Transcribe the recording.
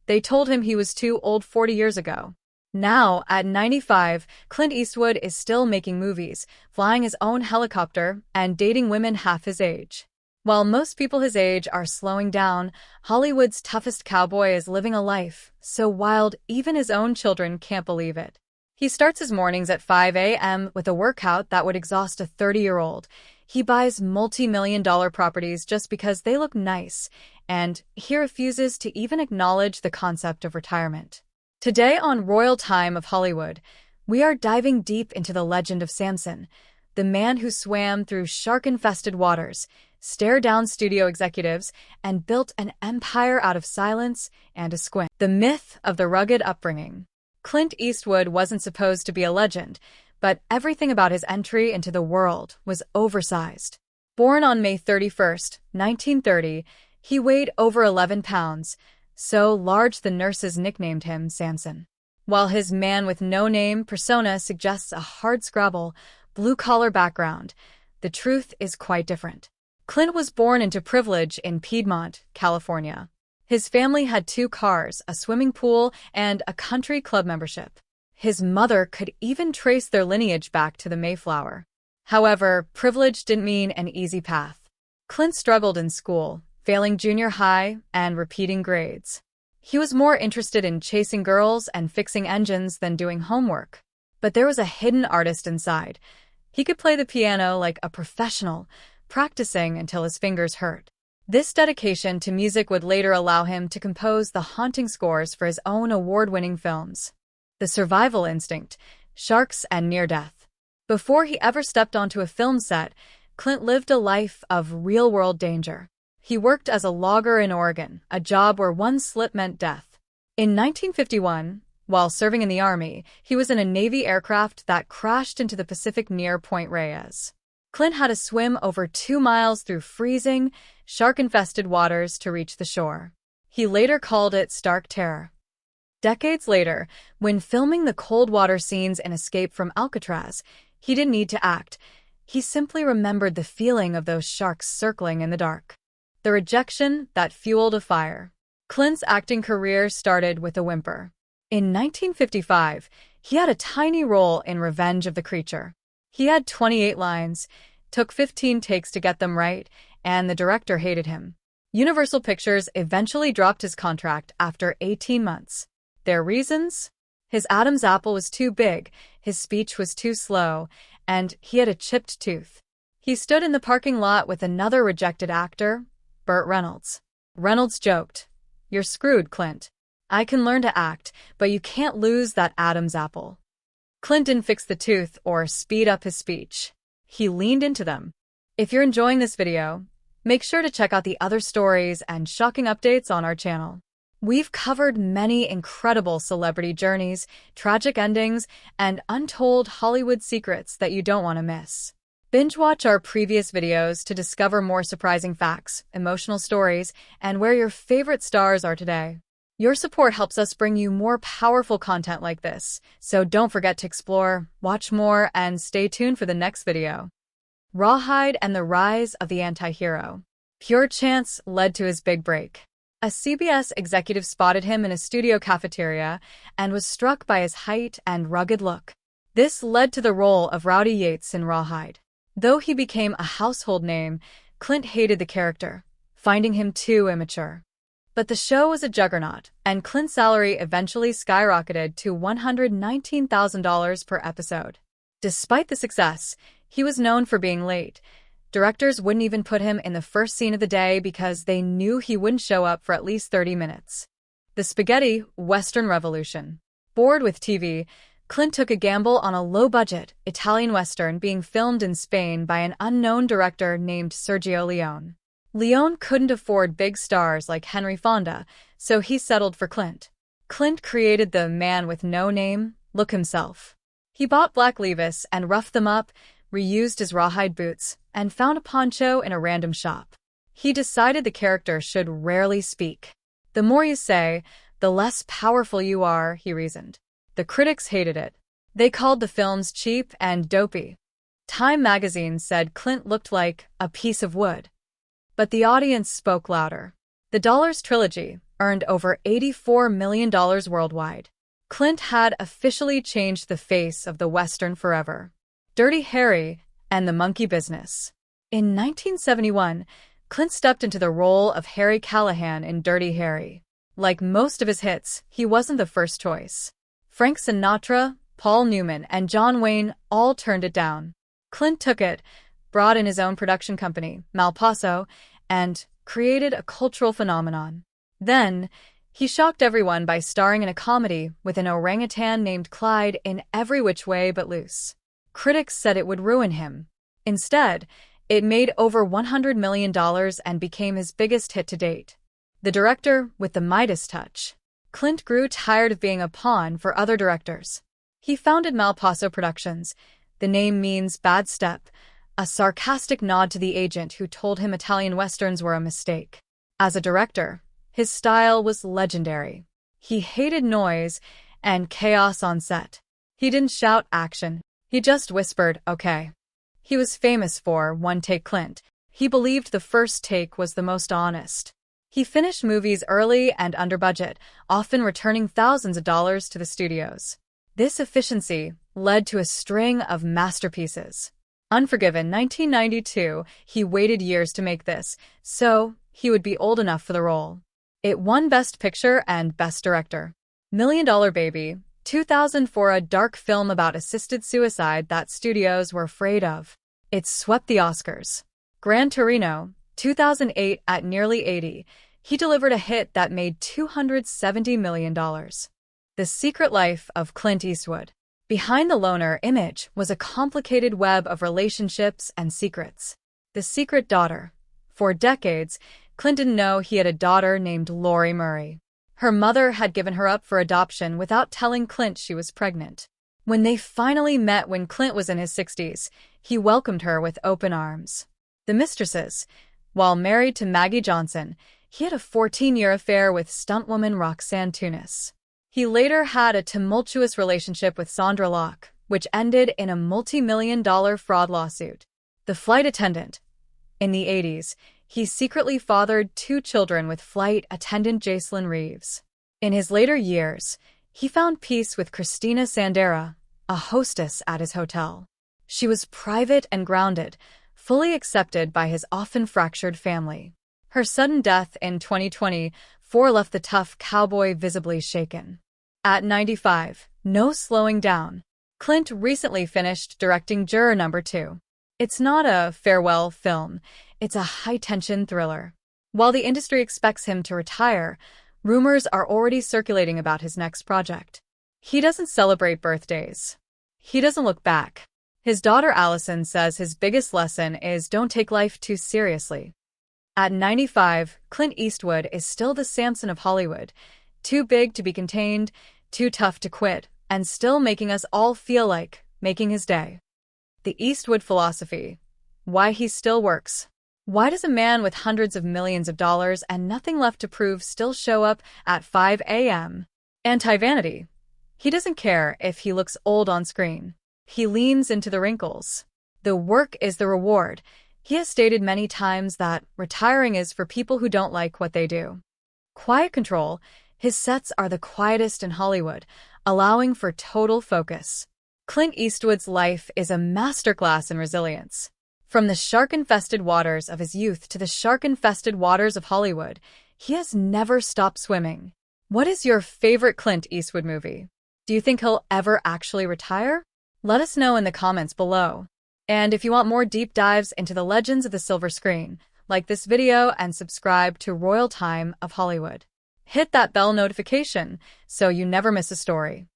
They told him he was too old 40 years ago. Now, at 95, Clint Eastwood is still making movies, flying his own helicopter, and dating women half his age. While most people his age are slowing down, Hollywood's toughest cowboy is living a life so wild even his own children can't believe it. He starts his mornings at 5 a.m. with a workout that would exhaust a 30-year-old. He buys multi-million-dollar properties just because they look nice, and he refuses to even acknowledge the concept of retirement. Today on Royal Time of Hollywood, we are diving deep into the legend of Samson, the man who swam through shark-infested waters, stared down studio executives, and built an empire out of silence and a squint. The myth of the rugged upbringing. Clint Eastwood wasn't supposed to be a legend, but everything about his entry into the world was oversized. Born on May 31, 1930, he weighed over 11 pounds, so large the nurses nicknamed him Samson. While his man-with-no-name persona suggests a hardscrabble, blue-collar background, the truth is quite different. Clint was born into privilege in Piedmont, California. His family had 2 cars, a swimming pool, and a country club membership. His mother could even trace their lineage back to the Mayflower. However, privilege didn't mean an easy path. Clint struggled in school, failing junior high and repeating grades. He was more interested in chasing girls and fixing engines than doing homework. But there was a hidden artist inside. He could play the piano like a professional, practicing until his fingers hurt. This dedication to music would later allow him to compose the haunting scores for his own award-winning films. The survival instinct, sharks, and near death. Before he ever stepped onto a film set, Clint lived a life of real-world danger. He worked as a logger in Oregon, a job where one slip meant death. In 1951, while serving in the Army, he was in a Navy aircraft that crashed into the Pacific near Point Reyes. Clint had to swim over 2 miles through freezing, shark-infested waters to reach the shore. He later called it stark terror. Decades later, when filming the cold water scenes in Escape from Alcatraz, he didn't need to act. He simply remembered the feeling of those sharks circling in the dark. The rejection that fueled a fire. Clint's acting career started with a whimper. In 1955, he had a tiny role in Revenge of the Creature. He had 28 lines, took 15 takes to get them right, and the director hated him. Universal Pictures eventually dropped his contract after 18 months. Their reasons? His Adam's apple was too big, his speech was too slow, and he had a chipped tooth. He stood in the parking lot with another rejected actor, Burt Reynolds. Reynolds joked, "You're screwed, Clint. I can learn to act, but you can't lose that Adam's apple." Clint didn't fix the tooth or speed up his speech. He leaned into them. If you're enjoying this video, make sure to check out the other stories and shocking updates on our channel. We've covered many incredible celebrity journeys, tragic endings, and untold Hollywood secrets that you don't want to miss. Binge watch our previous videos to discover more surprising facts, emotional stories, and where your favorite stars are today. Your support helps us bring you more powerful content like this, so don't forget to explore, watch more, and stay tuned for the next video. Rawhide and the Rise of the Anti-Hero. Pure chance led to his big break. A CBS executive spotted him in a studio cafeteria and was struck by his height and rugged look. This led to the role of Rowdy Yates in Rawhide. Though he became a household name, Clint hated the character, finding him too immature. But the show was a juggernaut, and Clint's salary eventually skyrocketed to $119,000 per episode. Despite the success, he was known for being late. Directors wouldn't even put him in the first scene of the day because they knew he wouldn't show up for at least 30 minutes. The spaghetti Western Revolution. Bored with TV, Clint took a gamble on a low-budget Italian Western being filmed in Spain by an unknown director named Sergio Leone. Leone couldn't afford big stars like Henry Fonda, so he settled for Clint. Clint created the man-with-no-name look himself. He bought black Levis and roughed them up, reused his rawhide boots, and found a poncho in a random shop. He decided the character should rarely speak. The more you say, the less powerful you are, he reasoned. The critics hated it. They called the films cheap and dopey. Time magazine said Clint looked like a piece of wood. But the audience spoke louder. The Dollars trilogy, earned over $84 million worldwide. Clint had officially changed the face of the Western forever. Dirty Harry and the Monkey Business. In 1971, Clint stepped into the role of Harry Callahan in Dirty Harry. Like most of his hits, he wasn't the first choice. Frank Sinatra, Paul Newman, and John Wayne all turned it down. Clint took it, brought in his own production company, Malpaso, and created a cultural phenomenon. Then, he shocked everyone by starring in a comedy with an orangutan named Clyde in Every Which Way But Loose. Critics said it would ruin him. Instead, it made over $100 million and became his biggest hit to date. The director with the Midas touch. Clint grew tired of being a pawn for other directors. He founded Malpaso Productions. The name means bad step, a sarcastic nod to the agent who told him Italian westerns were a mistake. As a director, his style was legendary. He hated noise and chaos on set. He didn't shout action. He just whispered, okay. He was famous for one-take Clint. He believed the first take was the most honest. He finished movies early and under budget, often returning thousands of dollars to the studios. This efficiency led to a string of masterpieces. Unforgiven 1992, he waited years to make this, so he would be old enough for the role. It won Best Picture and Best Director. Million Dollar Baby, 2004, a dark film about assisted suicide that studios were afraid of. It swept the Oscars. Gran Torino, 2008, at nearly 80, he delivered a hit that made $270 million. The Secret Life of Clint Eastwood. Behind the loner image was a complicated web of relationships and secrets. The Secret Daughter. For decades, Clint didn't know he had a daughter named Lori Murray. Her mother had given her up for adoption without telling Clint she was pregnant. When they finally met when Clint was in his 60s, he welcomed her with open arms. The Mistresses. While married to Maggie Johnson, he had a 14-year affair with stuntwoman Roxanne Tunis. He later had a tumultuous relationship with Sandra Locke, which ended in a multi-million-dollar fraud lawsuit. The Flight Attendant. In the 80s, he secretly fathered 2 children with flight attendant Jacelyn Reeves. In his later years, he found peace with Christina Sandera, a hostess at his hotel. She was private and grounded, fully accepted by his often fractured family. Her sudden death in 2024 left the tough cowboy visibly shaken. At 95, no slowing down. Clint recently finished directing Juror No. 2. It's not a farewell film, it's a high-tension thriller. While the industry expects him to retire, rumors are already circulating about his next project. He doesn't celebrate birthdays. He doesn't look back. His daughter Allison says his biggest lesson is don't take life too seriously. At 95, Clint Eastwood is still the Samson of Hollywood, too big to be contained, too tough to quit, and still making us all feel like making his day. The Eastwood philosophy. Why he still works. Why does a man with hundreds of millions of dollars and nothing left to prove still show up at 5 a.m.? Anti-vanity. He doesn't care if he looks old on screen. He leans into the wrinkles. The work is the reward. He has stated many times that retiring is for people who don't like what they do. Quiet control. His sets are the quietest in Hollywood, allowing for total focus. Clint Eastwood's life is a masterclass in resilience. From the shark-infested waters of his youth to the shark-infested waters of Hollywood, he has never stopped swimming. What is your favorite Clint Eastwood movie? Do you think he'll ever actually retire? Let us know in the comments below. And if you want more deep dives into the legends of the silver screen, like this video and subscribe to Royal Time of Hollywood. Hit that bell notification so you never miss a story.